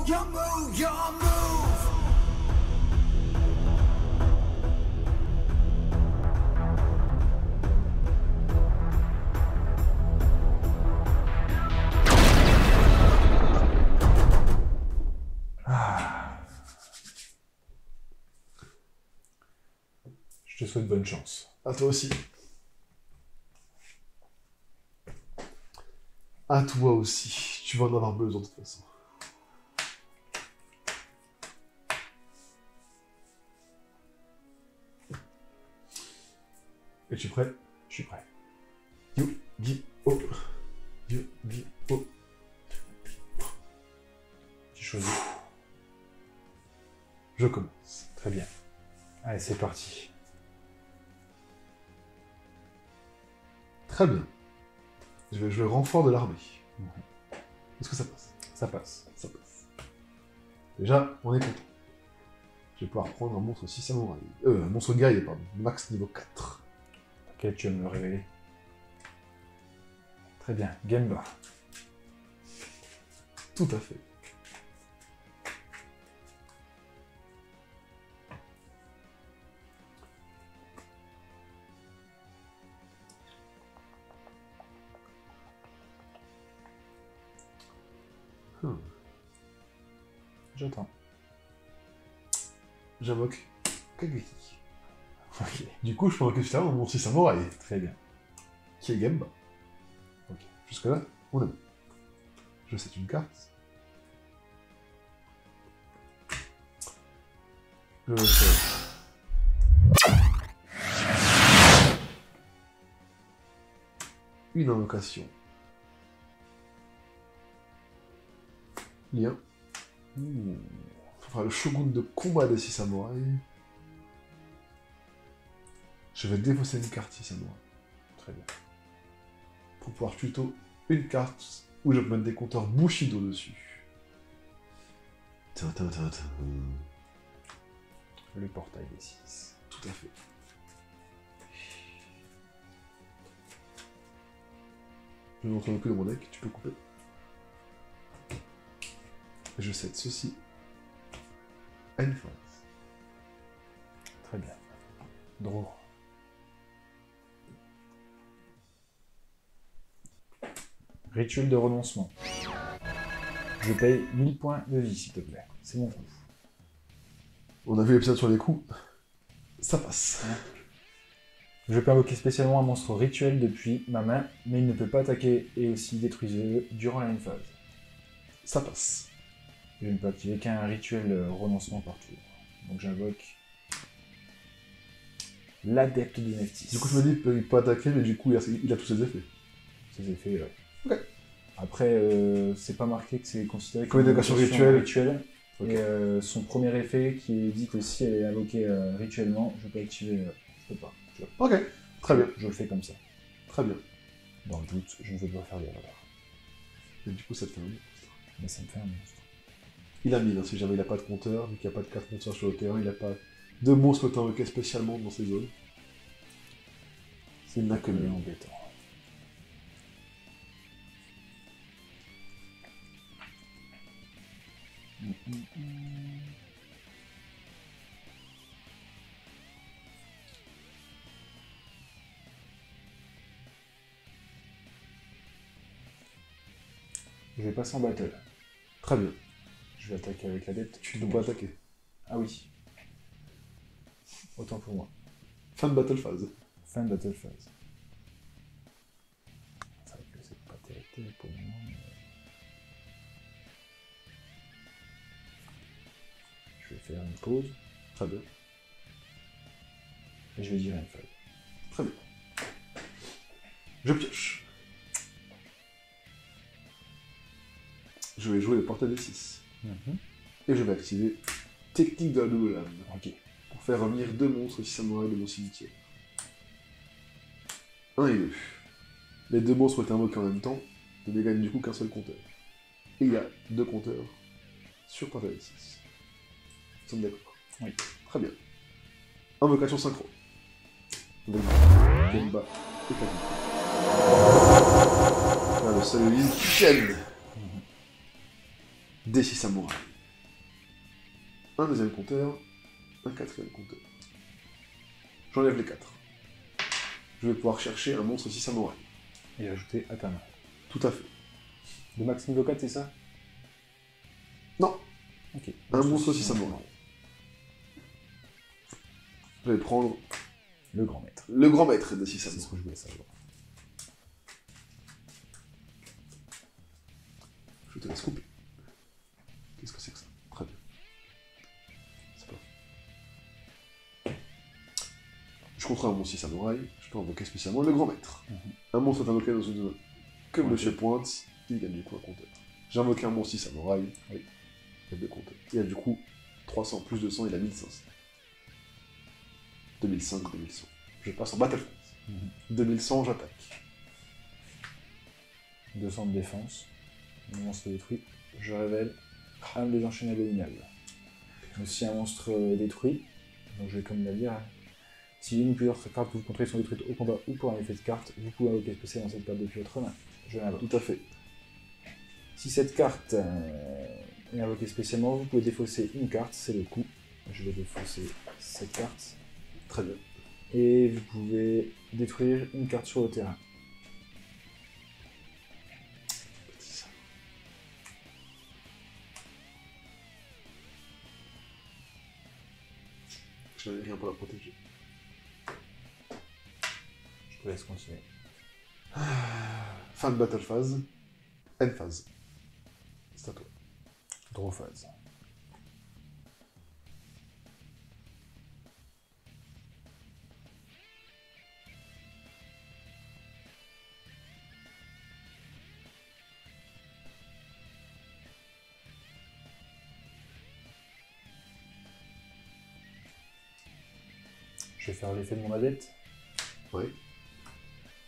your move. Je te souhaite bonne chance. À toi aussi. À toi aussi. Tu vas en avoir besoin de toute façon. Es-tu prêt? Je suis prêt. Yu-Gi-Oh! Yu-Gi-Oh! Tu choisis. Je commence. Très bien. Allez, c'est parti. Très bien. Je vais jouer renfort de l'armée. Est-ce que ça passe? Ça passe. Ça passe. Déjà, on est content. Je vais pouvoir prendre un monstre 6 samouraï. Un monstre guerrier, pardon. Max niveau 4. T'inquiète, tu vas me le révéler. Très bien. Gemba. Tout à fait. J'attends. J'invoque Kageki. Ok. Du coup, je peux invoquer justement mon 6 samouraï, Très bien. qui est Gemba. Ok. Jusque-là, on est bon. Je sais une carte. Je fais... une invocation. Lien. Ça fera le shogun de combat des 6 samouraïs. Je vais défausser une carte 6 samouraïs. Très bien. Pour pouvoir plutôt une carte où je peux mettre des compteurs Bushido dessus. Le portail des 6. Tout à fait. Je vais montrer le coup de mon deck, tu peux couper. Et je cède ceci à une phase. Très bien. Draw. Rituel de renoncement. Je paye 1000 points de vie, s'il te plaît. C'est mon coup. On a vu l'épisode sur les coups. Ça passe. Je peux invoquer spécialement un monstre rituel depuis ma main, mais il ne peut pas attaquer et aussi détruire durant la même phase. Ça passe. Je ne peux activer qu'un rituel renoncement par tour. Donc j'invoque l'adepte du Neftis. Du coup, je me dis, il peut attaquer, mais du coup, il a tous ses effets. Ses effets, ouais. Ok. Après, c'est pas marqué que c'est considéré Comme une invocation rituelle. Ok. Et son premier effet qui dit que si elle est invoquée rituellement, je peux activer. Je peux pas. Ok, très bien. Je le fais comme ça. Très bien. Dans le doute, je ne veux pas faire d'erreur. Et du coup, ça te fait un monstre. Mais ça me fait un monstre. Il a 1000, hein, si jamais il n'a pas de compteur, vu qu'il n'y a pas de 4 compteurs sur le terrain, il n'a pas de monstre que tu as invoqué spécialement dans ces zones. Il n'a que 1000. Embêtant. Je vais passer en battle. Très bien. Je vais attaquer avec l'adepte. Tu ne dois pas attaquer. Ah oui. Autant pour moi. Fin de battle phase. Fin de battle phase. C'est vrai que c'est pas terrible pour le moment, mais... Je vais faire une pause Très bien. et je vais dire une feuille. Très bien. Je pioche. Je vais jouer le portail des 6. Et je vais activer Technique de la double lame. Ok. Pour faire revenir 2 monstres 6 samouraïs de mon cimetière. 1 et 2. Les 2 monstres ont été invoqués en même temps, je ne gagne du coup qu'un seul compteur. Et il y a 2 compteurs sur portail des 6. Nous sommes d'accord? Oui. Très bien. Invocation synchro. Donc, Gemba et Kageki. Voilà le seul win qui tienne des 6 samouraïs. un deuxième compteur, un quatrième compteur. J'enlève les 4. Je vais pouvoir chercher un monstre 6 samouraï. Et ajouter à ta main. Tout à fait. De max niveau 4, c'est ça? Non, Ok. un monstre 6 samouraï. Je vais prendre Le grand maître. le grand maître des 6 C'est ce samouraïs. que je voulais savoir. Je te laisse couper. Qu'est-ce que c'est que ça? Très bien. C'est pas. Je contrôle mon 6 samouraï, je peux invoquer spécialement le grand maître. Un monstre est invoqué dans une zone que Monsieur Pointe, il gagne du coup un compteur. J'ai invoqué un monstre 6 samouraï, oui. Il y a 2 compteurs. Il y a du coup 300 plus 200, il a 1500. 2005, 2100. Je passe en Battle Phase. 2100, j'attaque. 200 de défense. Le monstre détruit. Je révèle âme des enchaînés abominables. Donc si un monstre détruit, donc je vais comme le dire, si une ou plusieurs cartes que vous contrôlez sont détruites au combat ou pour un effet de carte, vous pouvez invoquer spécial dans cette carte depuis votre main. Je l'invoque. Tout à fait. Si cette carte est invoquée spécialement, vous pouvez défausser une carte, c'est le coup. Je vais défausser cette carte. Très bien. Et vous pouvez détruire une carte sur le terrain. Petit ça. Je n'avais rien pour la protéger. Je te laisse continuer. Fin de Battle Phase. End Phase. C'est à toi. Draw phase. Je vais faire l'effet de mon adepte. Oui.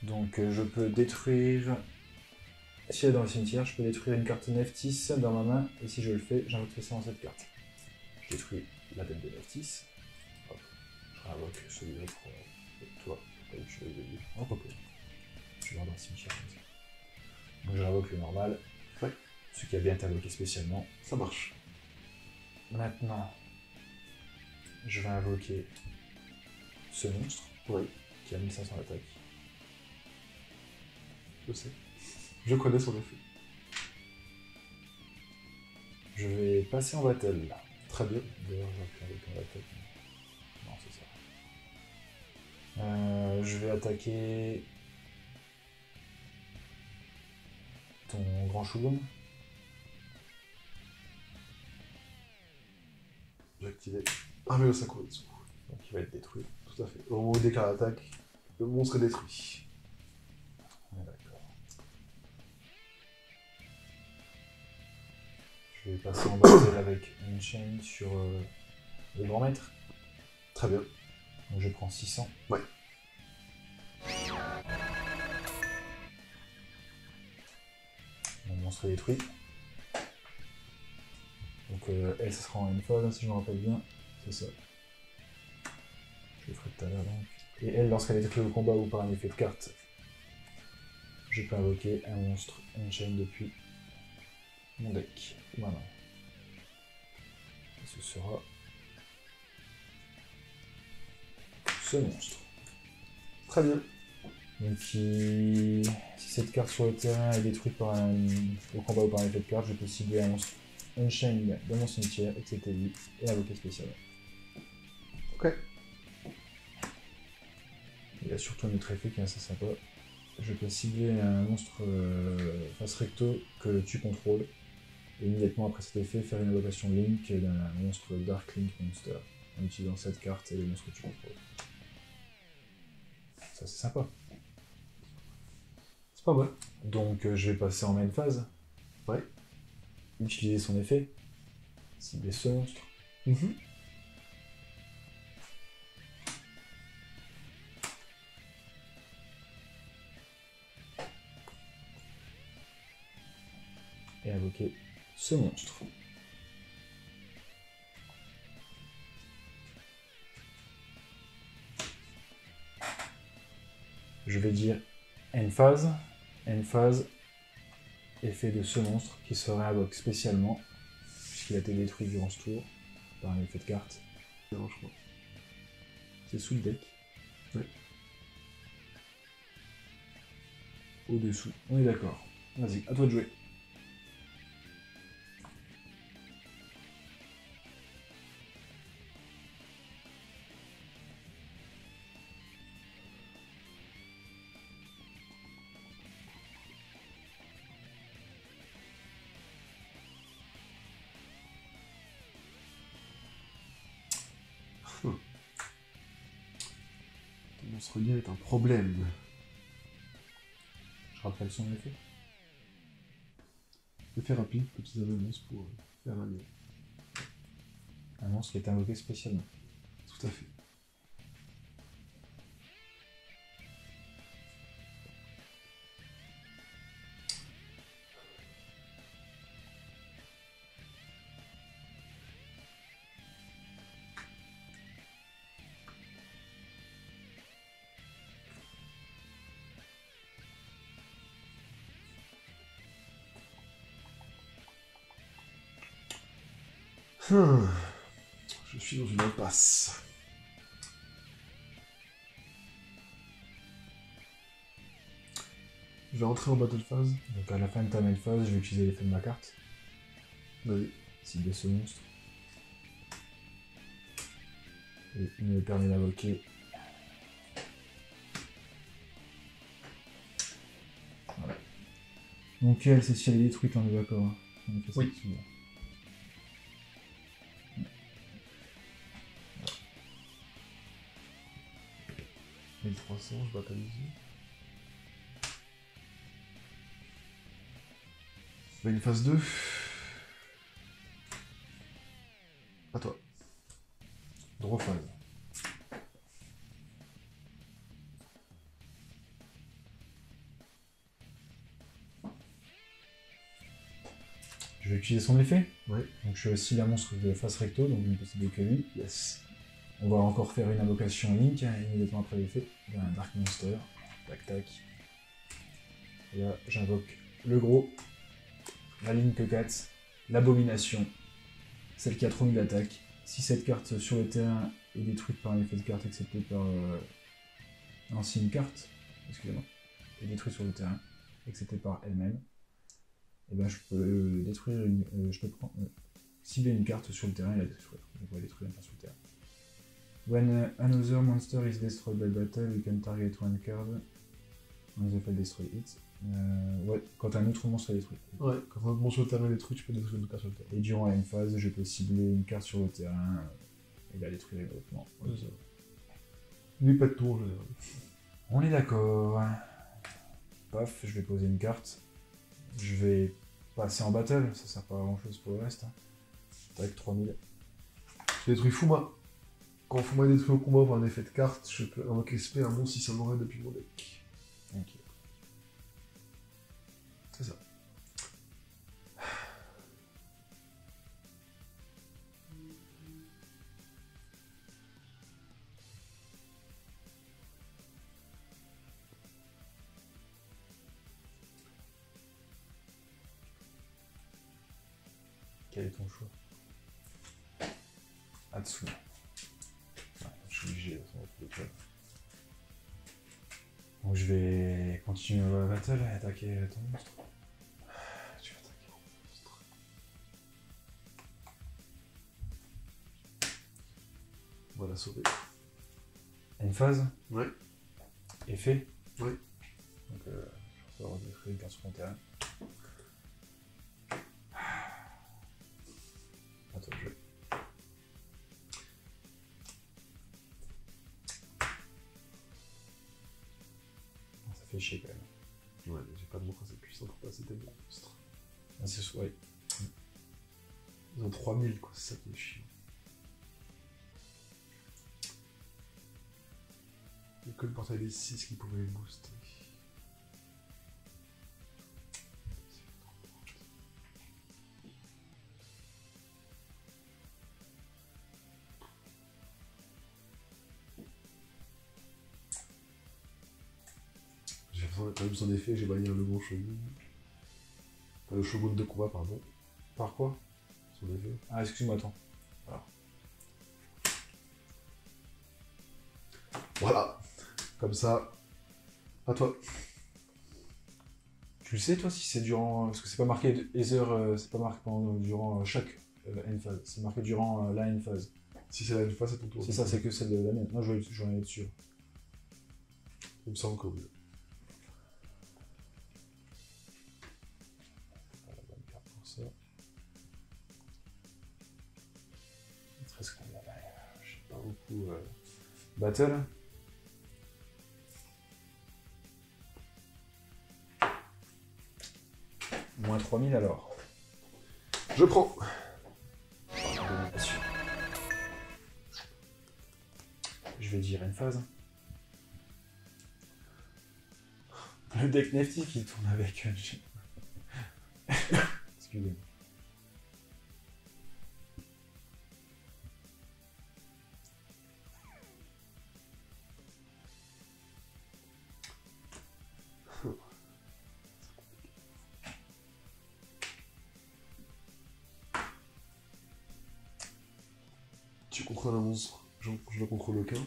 Donc je peux détruire... Si elle est dans le cimetière, je peux détruire une carte Neftis dans ma main, et si je le fais, j'invoque spécialement cette carte. Je détruis la tête de Neftis. Hop. Je réinvoque celui-là pour toi, comme tu veux le dire. Hop, hop. Je vais dans le cimetière comme ça. Donc je réinvoque le normal. Ouais. Ce qui a bien été invoqué spécialement. Ça marche. Maintenant, je vais invoquer ce monstre, Oui. qui a 1500 d'attaque. Je sais. Je connais son effet. Je vais passer en battle là. Très bien. D'ailleurs, j'ai appelé avec un battle. Non, c'est ça. Je vais attaquer ton grand Shogun. J'ai activé un vélo Sakuretsu. Donc il va être détruit. Tout à fait. Au moment où il déclare l'attaque, le monstre est détruit. On est d'accord. Je vais passer en battle avec une chaîne sur le grand maître. Très bien. Donc je prends 600. Ouais. Mon monstre est détruit. Donc elle, ça sera en une phase, hein, si je me rappelle bien. C'est ça. Je le ferai tout à l'heure donc. Et elle, lorsqu'elle est détruite au combat ou par un effet de carte, je peux invoquer un monstre Unchained depuis mon deck ou ma main. Et ce sera ce monstre. Très bien. Donc si cette carte sur le terrain est détruite par au combat ou par un effet de carte, je peux cibler un monstre Unchained dans mon cimetière, etc. et invoquer spécialement. Ok. Il y a surtout un autre effet qui est assez sympa. Je peux cibler un monstre face recto que tu contrôles. Et immédiatement après cet effet, faire une invocation Link d'un monstre Dark Link Monster. En utilisant cette carte et le monstre que tu contrôles. Ça c'est sympa. C'est pas mal. Donc je vais passer en main phase. Ouais. Utiliser son effet. Cibler ce monstre. Et invoquer ce monstre. Je vais dire end phase. End phase, effet de ce monstre qui se réinvoque spécialement, puisqu'il a été détruit durant ce tour. par un effet de carte. Non, je crois. C'est sous le deck. Ouais. Au-dessous. On est d'accord. Vas-y, à toi de jouer. Ton monstre lien est un problème. Je rappelle son effet. Effet rapide, petits monstres pour faire un lien. Un monstre qui est invoqué spécialement. Tout à fait. Je suis dans une impasse. Je vais entrer en battle phase. Donc à la fin de ta main phase, je vais utiliser l'effet de ma carte. Vas-y. Cibler ce monstre. Et il me permet d'invoquer. Voilà. Donc elle, c'est si elle est détruite, on est d'accord. Hein. On fait ça Oui. dessus, là. 1300, je bats ici. Bah, une phase 2. À toi. Draw phase. Je vais utiliser son effet. Ouais. Donc je suis aussi un monstre de face recto, donc je ne possède que lui. Yes. On va encore faire une invocation Link, immédiatement après l'effet. Il y a un Dark Monster. Tac tac. Et là, j'invoque le gros, la Link 4, l'abomination, celle qui a trop mis d'attaque. Si cette carte sur le terrain est détruite par un effet de carte accepté par... Non, si une carte, excusez-moi, est détruite sur le terrain, acceptée par elle-même, et ben je peux détruire je peux cibler une carte sur le terrain et la détruire. Donc on va détruire une carte sur le terrain. When another monster is destroyed by battle, you can target one card on the field destroy it. Ouais, quand un autre monstre est détruit. Ouais, quand un monstre sur le terrain est détruit, tu peux détruire une carte sur le terrain. Et durant la même phase, je peux cibler une carte sur le terrain et la détruire immédiatement. Ouais, ça. Lui, pas de tour en général. On est d'accord. Paf, je vais poser une carte. Je vais passer en battle, ça sert pas à grand chose pour le reste. Hein. Tac, 3000. Je détruis Fuma. Quand Fuma est détruit au combat par un effet de carte, je peux invoquer SP un monstre si ça m'aurait depuis mon deck. Ok. C'est ça. Quel est ton choix? Atsu. Ouais, je suis obligé, ça va être le club. Donc je vais continuer ma battle et attaquer ton monstre. Tu vas attaquer mon monstre. On va la sauver. Une phase? Ouais. Effet? Oui. Donc je vais avoir détruire une carte sur mon terrain. Attends, je vais. Ça fait chier quand même. Ouais, mais j'ai pas de monstre assez puissant pour passer tes monstres. Ah, c'est ouais. Ils ont 3000 quoi, c'est ça qui est chiant. Il n'y a que le portail des 6 qui pouvait les booster. J'ai pas besoin d'effet, j'ai banni le bon shogun. Enfin, le shogun de combat, pardon. Par quoi? Son effet. Ah, excuse-moi, attends. Alors, Voilà. Comme ça. À toi. Tu le sais, toi, si c'est durant. Parce que c'est pas marqué Ether, c'est pas marqué durant chaque end phase. C'est marqué durant la end phase. Si c'est la une fois, c'est ton tour. C'est ça, c'est que celle de la mienne. Non, j'en ai dessus. Il me semble que oui. La bonne carte pour ça. Il te reste combien là? Je sais pas beaucoup. Battle. Moins 3000 alors. Je prends. Je vais dire une phase. Le deck Nefty qui tourne avec. Excusez-moi. Tu contrôles un monstre. Je ne contrôle aucun.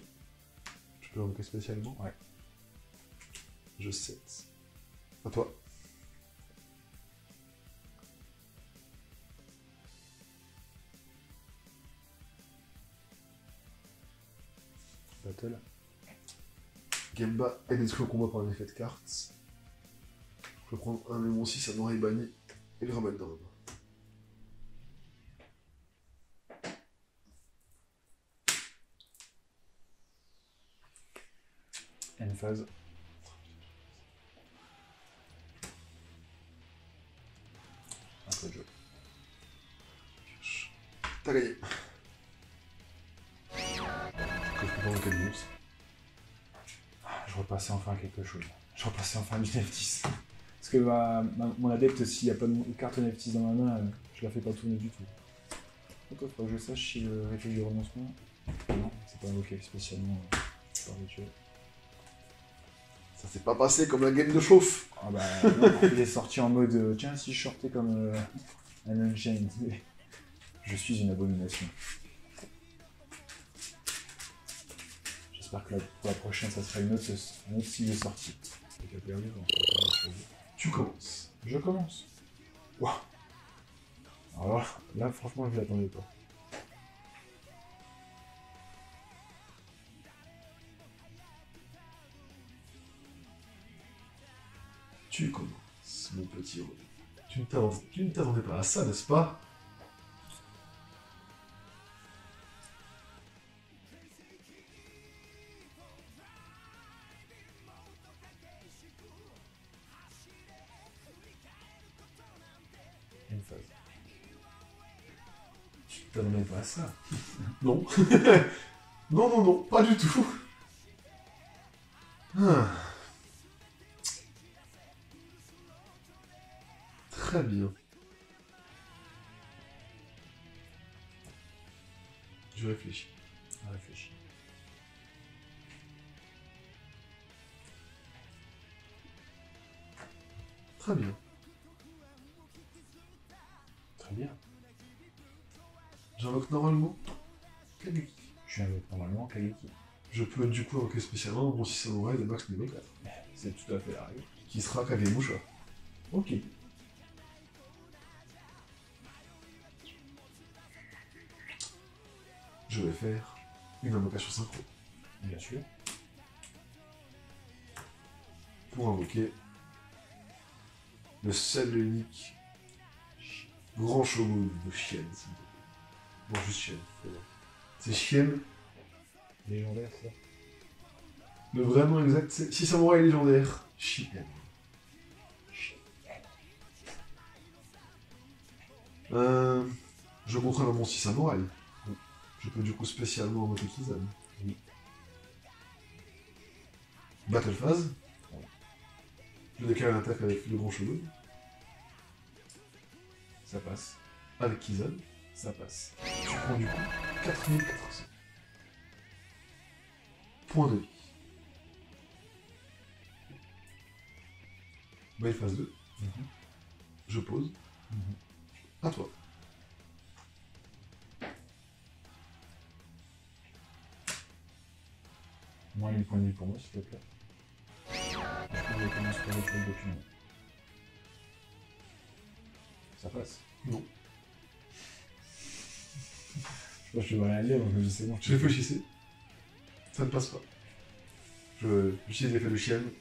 Je peux l'invoquer spécialement. Ouais. Je 7. À toi. Battle. Gemba est détruit au combat par un effet de carte. Je peux prendre un de mon 6 à Noir banni et le remettre dans la main. End phase. Un peu de jeu. T'as gagné. Que je peux pas manquer de monstre. Je repassais enfin quelque chose. Je repassais enfin du Neftis. Parce que mon adepte, s'il n'y a pas de carte Neftis dans ma main, je la fais pas tourner du tout. Donc, il faut que je sache si le rituel du renoncement. Non, c'est pas invoqué spécialement par rituel. Ça s'est pas passé comme la game de chauffe. Ah bah non, il est sorti en mode tiens, si je sortais comme un Unchained. Je suis une abomination. J'espère que pour la prochaine, ça sera un autre style de sortie. Tu commences. Je commence. Waouh. Alors là, franchement, je ne l'attendais pas. Tu commences, mon petit René. Tu ne t'attendais pas à ça, n'est-ce pas? Une phase. Tu ne t'attendais pas à ça? Non. Non, non, non, pas du tout. Ah. Très bien. Je réfléchis. Réfléchis. Très bien. Très bien. J'invoque normalement Kageki. Je invoque normalement Kageki. Je peux du coup invoquer spécialement mon 6 samouraï de max niveau 4. C'est tout à fait la règle. Qui sera Kagemusha. Ok. Je vais faire une invocation synchro. Bien sûr. Pour invoquer le seul et unique grand shogun de chienne, s'il vous plaît. Bon, juste chienne. C'est chienne. Légendaire, ça. Le vrai nom exact, c'est 6 samouraïs légendaires. Chienne. Je contrôle mon 6 samouraï. Oui. Je peux du coup spécialement invoquer Kizan. Oui. Battle phase. Oui. Je déclare une attaque avec le grand shogun. Ça passe. Avec Kizan. Ça passe. Tu prends du coup 4400 points de vie. Belle phase 2. Je pose. À toi. Moins 1000 points de vie pour moi, s'il te plaît. Je vais commencer par le document. Ça passe? Non. Je dois rien dire, donc je dis c'est bon. Je réfléchissais. Ça ne passe pas. J'utilise l'effet de chienne.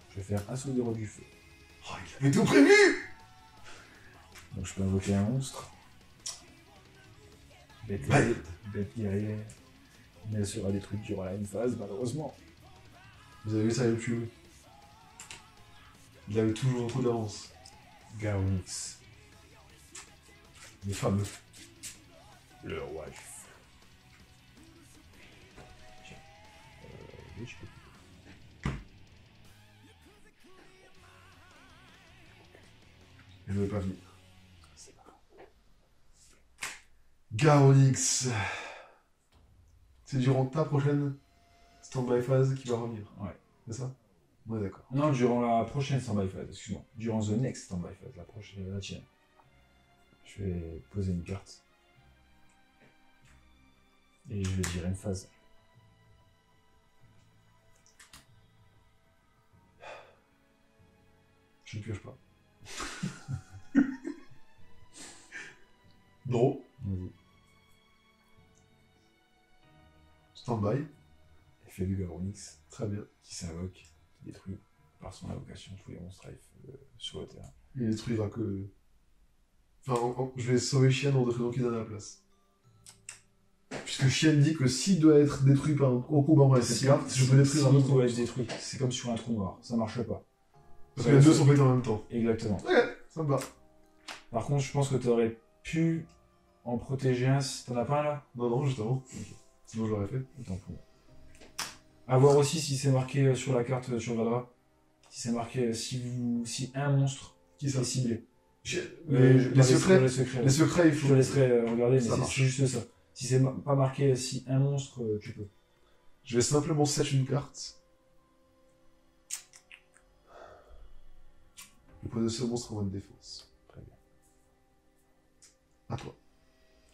Je vais faire assaut des rois du feu. Oh, il avait tout prévu! Donc je peux invoquer un monstre. Bête guerrière. Mais elle sera détruite durant une phase, malheureusement. Vous avez vu ça, le tue. Il avait toujours un coup d'avance. Garonix. Les fameux. Le roi du feu. Tiens. Oui, je peux. Je ne veux pas venir. C'est pas grave. Garonix. C'est durant ta prochaine stand-by phase qui va revenir. Ouais. C'est ça? Ouais, d'accord. Non, durant la prochaine stand-by phase, excuse-moi. Durant the next stand-by phase, la prochaine, la tienne. Je vais poser une carte. Et je vais tirer une phase. Je ne pioche pas. Draw. Vas-y. Stand-by. Effet du Garonix, Très bien. qui s'invoque, qui détruit par son invocation tous les monstres sur le terrain. Il détruira que... Enfin, je vais sauver Chien en détruisant qu'il donne à la place. Puisque Chien dit que s'il doit être détruit par un combat avec cette carte, je peux détruire un autre doit être monstre. détruit. C'est comme sur un trou noir, ça marche pas. Parce que les deux sont faits en même temps. Exactement. Ok, ça me va. Par contre, je pense que tu aurais pu en protéger un si t'en as pas un là. Non, non, justement. Sinon, je l'aurais fait. Autant pour moi. À voir aussi si c'est marqué sur la carte sur Vadra. Si c'est marqué si un monstre Qui ça est ciblé. Les secrets, les secrets, les secrets, il je faut... te laisserai regarder, mais Ça c'est marche. juste ça. Si c'est pas marqué si un monstre, tu peux. Je vais simplement set une carte. Je vais poser ce monstre en mode défense. Très bien. À toi.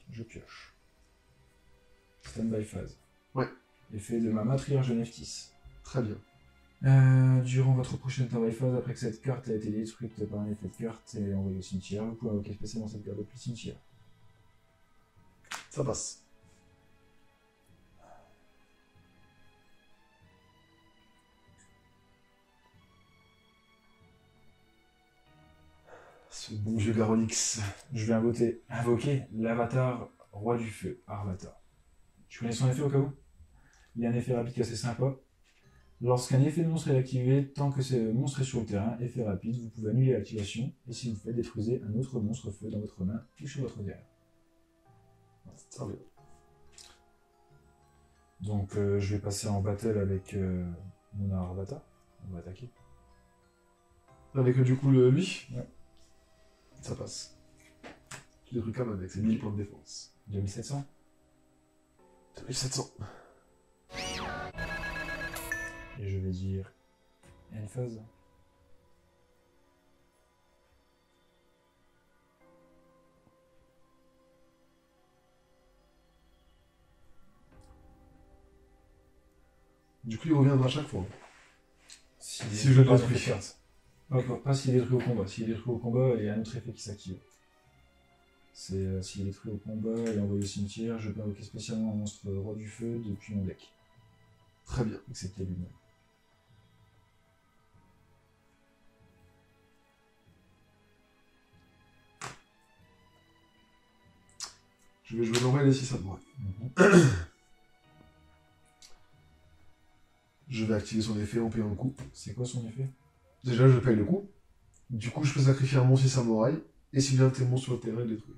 Je pioche. Stand-by phase. Ouais. Effet de ma matriarche de Neftis. Très bien. Durant votre prochaine stand-by phase, après que cette carte a été détruite par un effet de carte et envoyée au cimetière, vous pouvez invoquer spécialement cette carte depuis le cimetière. Ça passe. Ce bon vieux Garonix. Je vais invoquer l'avatar roi du feu, Arvata. Tu connais son effet au cas où? Il a un effet rapide assez sympa. Lorsqu'un effet de monstre est activé, tant que ce monstre est sur le terrain, effet rapide, vous pouvez annuler l'activation, et si vous le faites, détruisez un autre monstre feu dans votre main ou sur votre terrain. Ça va. Donc je vais passer en battle avec mon Arvata. On va attaquer. Avec du coup lui. Ouais. Ça passe. Tu détruis quand même avec ses 1000 points de défense. 2700. 2700. Et je vais dire end phase. Du coup, il reviendra à chaque fois. Si je le pas détruis. pas s'il est détruit au combat. S'il est détruit au combat, il y a un autre effet qui s'active. C'est s'il est détruit au combat et envoyé au cimetière, je peux invoquer spécialement un monstre roi du feu depuis mon deck. Très bien. Excepté lui-même. Je vais jouer l'oreille et si ça me va. Je vais activer son effet en payant le coup. C'est quoi son effet? Déjà, je paye le coup. Du coup, je peux sacrifier un monstre samouraï. Et s'il vient de tes monstres sur le terrain, le détruire.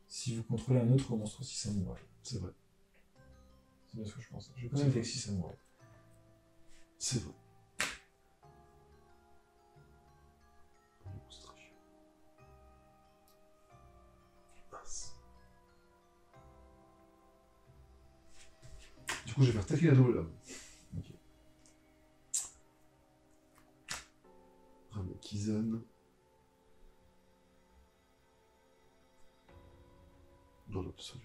Si vous contrôlez un autre monstre 6 samouraï. C'est vrai. C'est bien ce que je pense. Je connais le deck 6 samouraï. C'est vrai. Mince. Du coup, je vais faire taquer la double lame. Ok. absolu.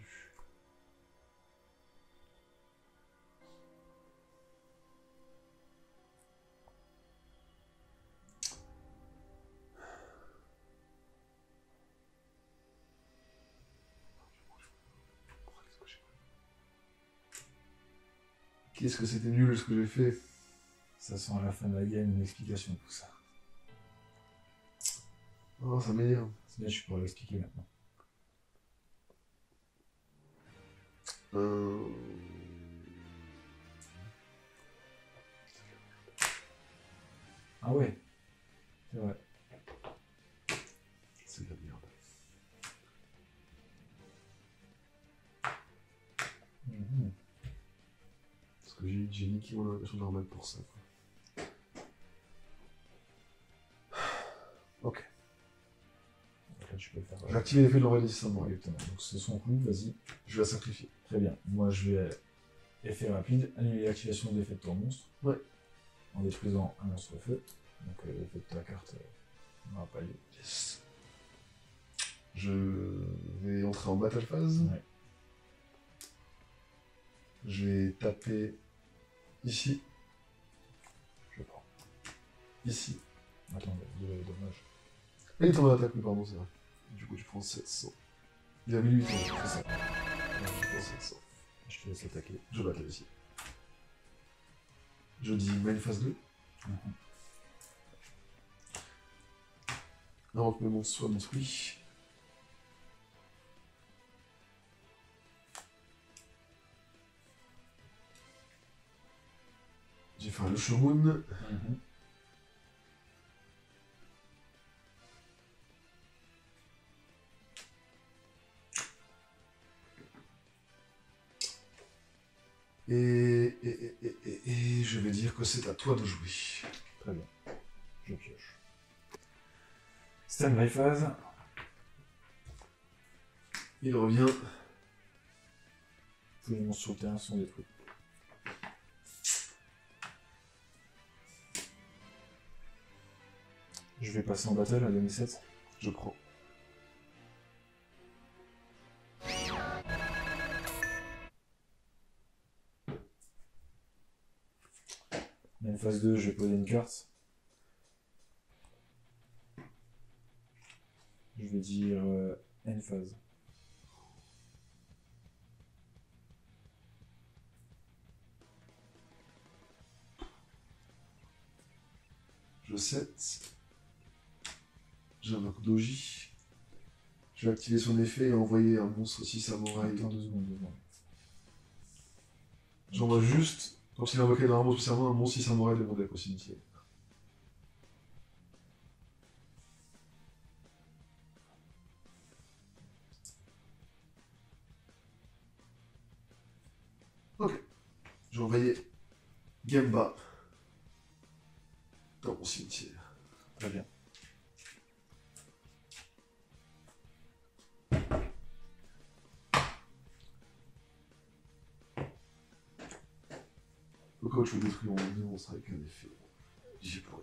Qu'est-ce que c'était nul ce que j'ai fait? Ça sent à la fin de la game une explication de tout ça. Oh, ça m'énerve. C'est bien, je pourrais l'expliquer maintenant. Ah ouais, c'est vrai. C'est de la merde. Parce que j'ai niqué mon allocation normale pour ça. Quoi. Ok. Donc là, tu peux le faire. J'ai activé l'effet de l'envoi nécessairement. Exactement. Donc c'est son coup, vas-y. Je vais la sacrifier. Très bien. Moi, je vais effet rapide, annuler l'activation de l'effet de ton monstre. Ouais. En détruisant un monstre feu. Donc l'effet de ta carte n'aura pas lieu. Yes. Je vais entrer en battle phase. Ouais. Je vais taper ici. Je prends. Ici. Attends, dommage. Et il tombe en attaque, mais pardon, c'est vrai. Du coup, tu prends 700. Il a 1800, c'est ça. Ouais, je prends 700. Je te laisse attaquer. Je battle ici. Je dis main phase 2. Avant que mes monstres soient détruits. J'ai fait le Shogun. Et je vais dire que c'est à toi de jouer. Très bien. Je pioche. Stand-by phase. Il revient. Tous les monstres sur le terrain sont détruits. Je vais passer en battle à 2007. Je prends. Même phase 2, je vais poser une carte. Je vais dire N phase. Je set. J'ai un Doji. Je vais activer son effet et envoyer un monstre aussi samouraï. Attends 2 secondes, 2 secondes. J'envoie juste, quand il a invoqué dans un monstre spécialement, un monstre samouraï de mon deck au cimetière. Ok. Je vais envoyer Gemba dans mon cimetière. Très bien. Le coach je détruis mon monstre avec un effet. J'ai pourri.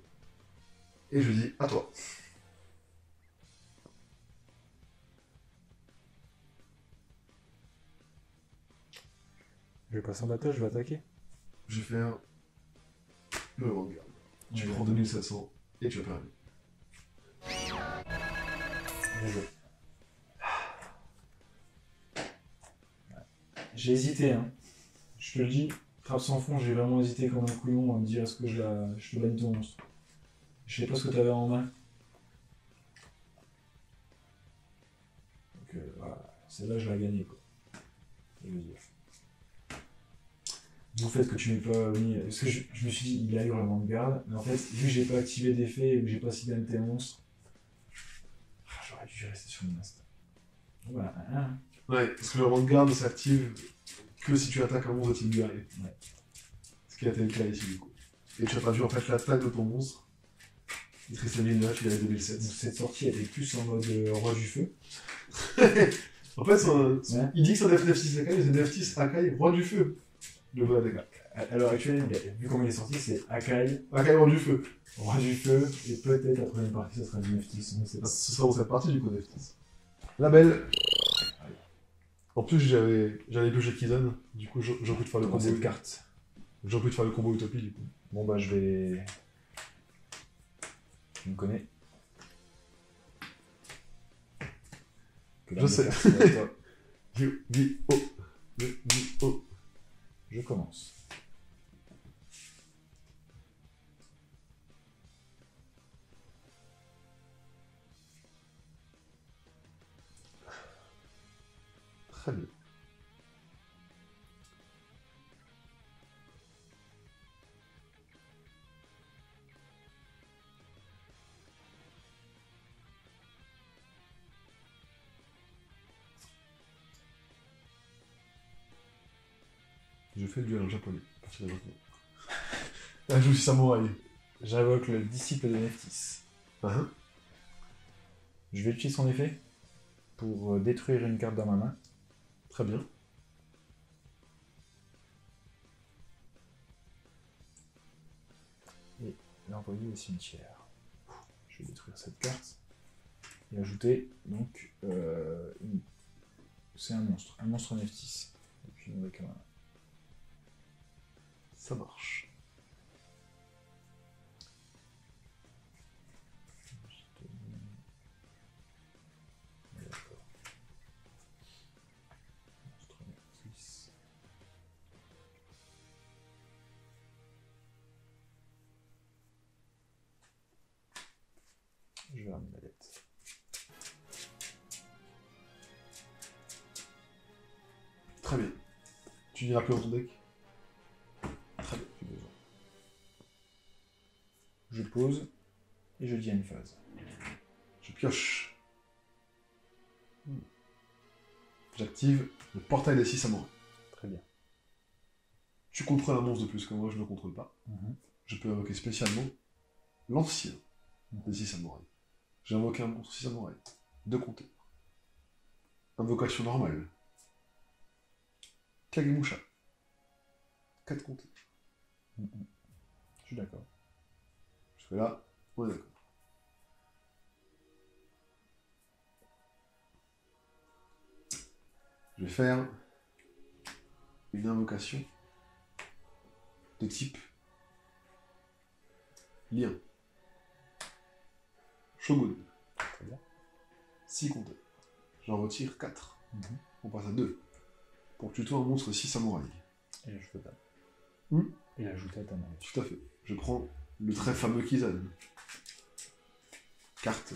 Et je dis à toi. Je vais passer en battle, je vais attaquer. Je vais faire le Vanguard. Tu Ouais, prends 2700 et tu as perdu. Bien joué. J'ai hésité, hein. Je te le dis, Trappe sans fond, j'ai vraiment hésité comme un couillon à me dire est-ce que je te banne ton monstre. Je sais pas ce que t'avais en main. Donc voilà, celle-là je l'ai gagnée quoi. Je veux dire. Du fait que tu n'aies pas mis. Parce que je me suis dit il a eu vraiment de garde, mais en fait, vu que j'ai pas activé d'effet et que j'ai pas ciblé tes monstres, j'aurais dû rester sur mon instinct. Voilà, Ouais, parce que le Vanguard ne s'active que si tu attaques un monstre de type guerrier. Ouais. Ce qui a été le cas ici du coup. Et tu as perdu en fait l'attaque de ton monstre. Et Tristan là, tu l'avais 2007. Donc cette sortie elle est plus en mode roi du feu. En fait, Ouais. il dit que c'est un F6 Akai, mais c'est un F6 Akai, roi du feu. Le vrai dégât. À l'heure actuelle, vu comment il est sorti, c'est Akai, Akai, roi du feu. roi du feu, et peut-être la troisième partie, ça sera du F10, on ne sait pas. Ce sera dans cette partie du coup F6. La belle. En plus, j'avais pioché Kizan, du coup, j'ai envie de faire le Dans combo. cette carte. J'ai envie de faire le combo Utopie, du coup. Bon bah je vais... Tu me connais. Que Je sais. cartes, c'est à toi. Oh. Je commence. Très bien. Je fais le duel en japonais, à partir de maintenant. Ah, je joue aussi samouraï. J'invoque le disciple de Nephthys. Ah, Je vais utiliser son effet pour détruire une carte dans ma main. très bien. Et l'envoyer au cimetière. Je vais détruire cette carte. Et ajouter, donc, c'est un monstre Nephthys. Et puis avec un... Ça marche. D'accord. Monstre Nephthys. Je vais ramener ma dette. Très bien. Tu n'iras plus dans ton deck? Très bien, plus besoin. Je pose et je dis à une phase. Je pioche. J'active le portail des 6 samouraïs. Très bien. Tu contrôles un monstre de plus que moi, je ne le contrôle pas. Je peux invoquer spécialement l'ancien des 6 samouraïs. J'ai invoqué un monstre 6 samouraïs. 2 compteurs. Invocation normale. Kagemusha. 4 compteurs. Je suis d'accord. Jusque là, on est d'accord. Je vais faire une invocation de type lien. Shogun. Très bien. 6 compteurs. J'en retire 4. On passe à 2. Pour tutoie un monstre 6 samouraïs. Et je peux pas. Hmm. Et l'ajouter à ta main. Tout à fait. Je prends le très fameux Kizan. Carte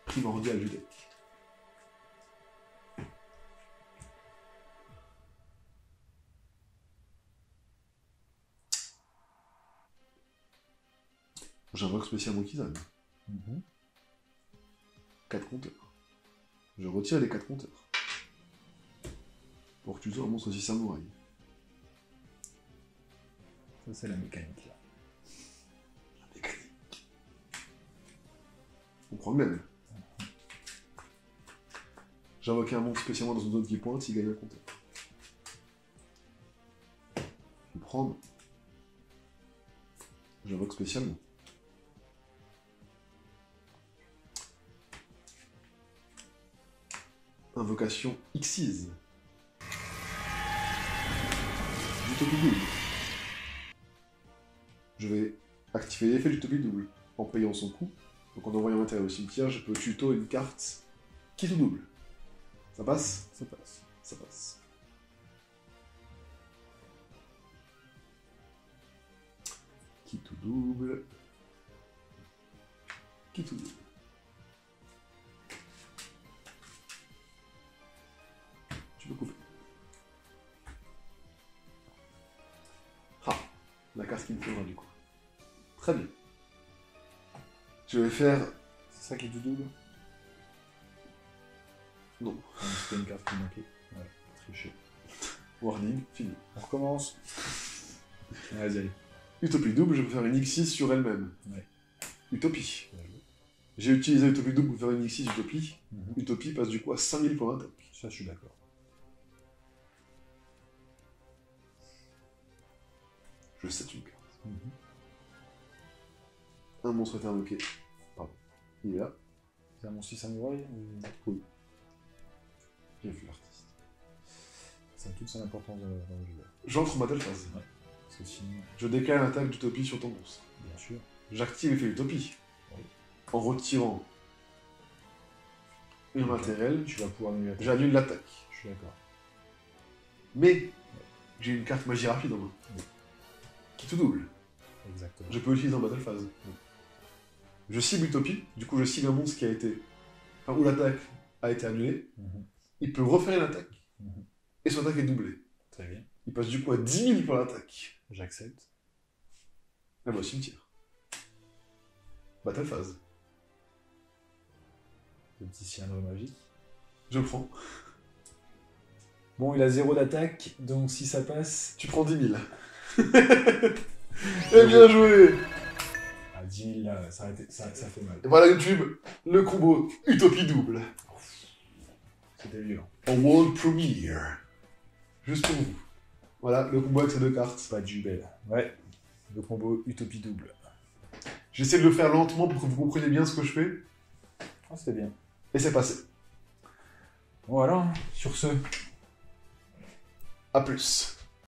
primordiale du deck. J'invoque spécialement Kizan. 4 compteurs. Je retire les 4 compteurs. Pour que tu sois un monstre 6 samouraï. Ça, c'est la mécanique, là. La mécanique. On prend le même. J'invoque un monstre spécialement dans une zone qui pointe, il gagne un compteur. Je vais prendre. J'invoque spécialement. Invocation Xyz. Utopie double. Je vais activer l'effet d'Utopie double en payant son coût. Donc en envoyant l'intérieur au cimetière, je peux tuto une carte qui tout double. Ça passe? Ça passe. Ça passe. Qui tout double. Qui tout double. Tu peux couper. Ah, la carte qui me faudra du coup. Très bien. Je vais faire... C'est ça qui est du double? Non. C'était une carte qui manquait. Ouais, triché. Warning, fini. On recommence. Vas-y, allez. Utopie double, je vais faire une X6 sur elle-même. Ouais. Utopie. Bien joué. J'ai utilisé Utopie double pour faire une X6 Utopie. Mhm. Utopie passe du coup à 5000 points d'attaque. Ça, je suis d'accord. Je set une carte. Mhm. Un monstre est invoqué. Pardon. Il est là. C'est un monstre samouraï ou... Oui. Bien vu l'artiste. Ça a toute son importance dans le jeu. J'entre en battle phase. Ouais. Parce que sinon, Je décale l'attaque d'utopie sur ton monstre. bien sûr. J'active l'effet utopie. Oui. En retirant un matériel, Tu vas pouvoir annuler l'attaque. j'annule l'attaque. Je suis d'accord. Mais j'ai une carte magie rapide en main. Oui. Qui tout double. Exactement. Je peux l'utiliser en battle phase. Oui. Je cible utopie, du coup je cible un monstre qui a été. Enfin, où l'attaque a été annulée. Mhm. Il peut refaire une attaque. Mhm. Et son attaque est doublée. Très bien. Il passe du coup à 10 000 pour l'attaque. J'accepte. Là, au cimetière. Battle phase. Le petit cylindre magique. Je prends. Bon, il a 0 d'attaque, donc si ça passe... Tu prends 10 000. Eh bien joué. À 10 000, là, ça fait mal. Et voilà YouTube, le combo Utopie double. C'était violent. En world premiere. Juste pour vous. Voilà, le combo avec ces deux cartes. Pas de jubel. Ouais. Le combo Utopie double. J'essaie de le faire lentement pour que vous compreniez bien ce que je fais. Ah, c'était bien. Et c'est passé. Voilà, sur ce... A plus.